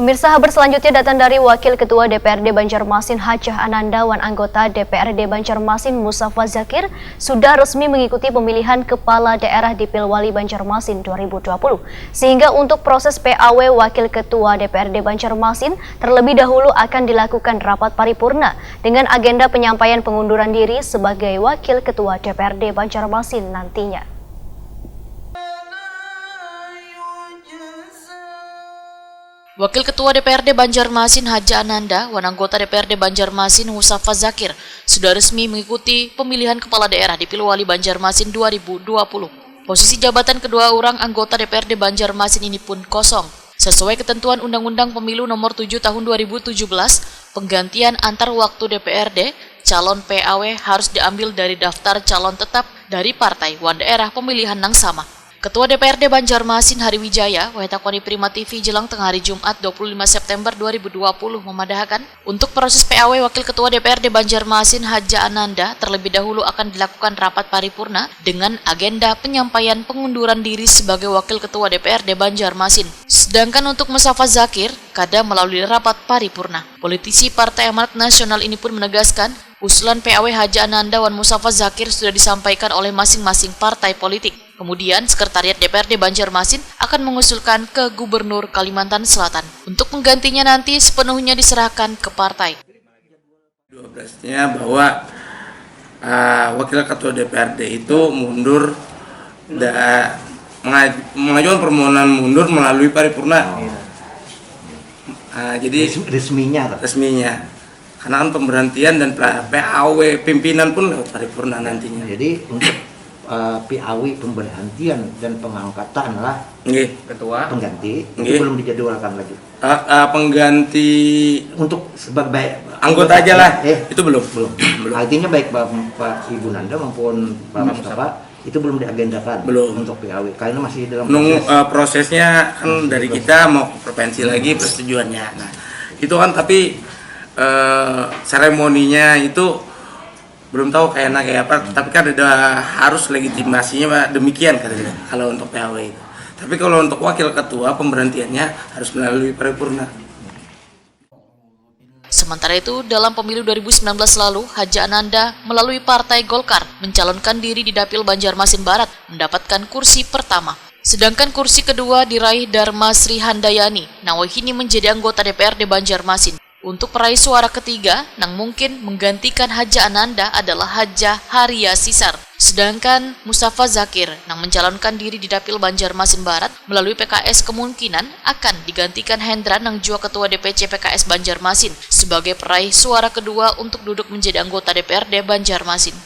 Pemirsa, kabar selanjutnya datang dari Wakil Ketua DPRD Banjarmasin Hajah Anandawan, anggota DPRD Banjarmasin Mustafa Zakir sudah resmi mengikuti pemilihan Kepala Daerah di Pilwali Banjarmasin 2020. Sehingga untuk proses PAW Wakil Ketua DPRD Banjarmasin terlebih dahulu akan dilakukan rapat paripurna dengan agenda penyampaian pengunduran diri sebagai Wakil Ketua DPRD Banjarmasin nantinya. Wakil Ketua DPRD Banjarmasin Hajah Anandawan, anggota DPRD Banjarmasin Mustafa Zakir sudah resmi mengikuti pemilihan kepala daerah di Pilwali Banjarmasin 2020. Posisi jabatan kedua orang anggota DPRD Banjarmasin ini pun kosong. Sesuai ketentuan Undang-Undang Pemilu Nomor 7 Tahun 2017, penggantian antar waktu DPRD, calon PAW harus diambil dari daftar calon tetap dari partai wan daerah pemilihan nang sama. Ketua DPRD Banjarmasin Hari Wijaya, Wahetakwani Prima TV jelang tengah hari Jumat 25 September 2020 memadahkan untuk proses PAW Wakil Ketua DPRD Banjarmasin Hajah Ananda terlebih dahulu akan dilakukan rapat paripurna dengan agenda penyampaian pengunduran diri sebagai Wakil Ketua DPRD Banjarmasin. Sedangkan untuk Mustafa Zakir, kada melalui rapat paripurna. Politisi Partai Amanat Nasional ini pun menegaskan usulan PAW Hajah Anandawan Mustafa Zakir sudah disampaikan oleh masing-masing partai politik. Kemudian, Sekretariat DPRD Banjarmasin akan mengusulkan ke Gubernur Kalimantan Selatan. Untuk penggantinya nanti sepenuhnya diserahkan ke partai. 12-nya bahwa Wakil Ketua DPRD itu mundur, mengajukan permohonan mundur melalui paripurna. Jadi resminya. Karena kan pemberhentian dan PAW pimpinan pun lewat paripurna nantinya. Jadi untuk PAW pemberhentian dan pengangkatan lah ketua pengganti itu belum dijadwalkan lagi. Pengganti untuk sebagai anggota aja lah. Itu belum. Artinya baik Pak Ibu Nanda maupun Pak Mustafa itu belum diagendakan untuk PAW karena masih dalam prosesnya kan dari kita mau ke provinsi lagi persetujuannya. Nah, itu kan tapi seremoninya itu belum tahu kayak apa, tapi kan ada harus legitimasinya Pak, demikian katanya kalau untuk PAW itu. Tapi kalau untuk wakil ketua pemberhentiannya harus melalui paripurna. Sementara itu, dalam pemilu 2019 lalu, Hajah Ananda melalui Partai Golkar mencalonkan diri di Dapil Banjarmasin Barat mendapatkan kursi pertama. Sedangkan kursi kedua diraih Dharma Sri Handayani, nawahini menjadi anggota DPRD Banjarmasin. Untuk peraih suara ketiga, nang mungkin menggantikan Hajah Ananda adalah Hajah Haria Sisar. Sedangkan Mustafa Zakir, nang mencalonkan diri di Dapil Banjarmasin Barat melalui PKS kemungkinan akan digantikan Hendra nang jua Ketua DPC PKS Banjarmasin sebagai peraih suara kedua untuk duduk menjadi anggota DPRD Banjarmasin.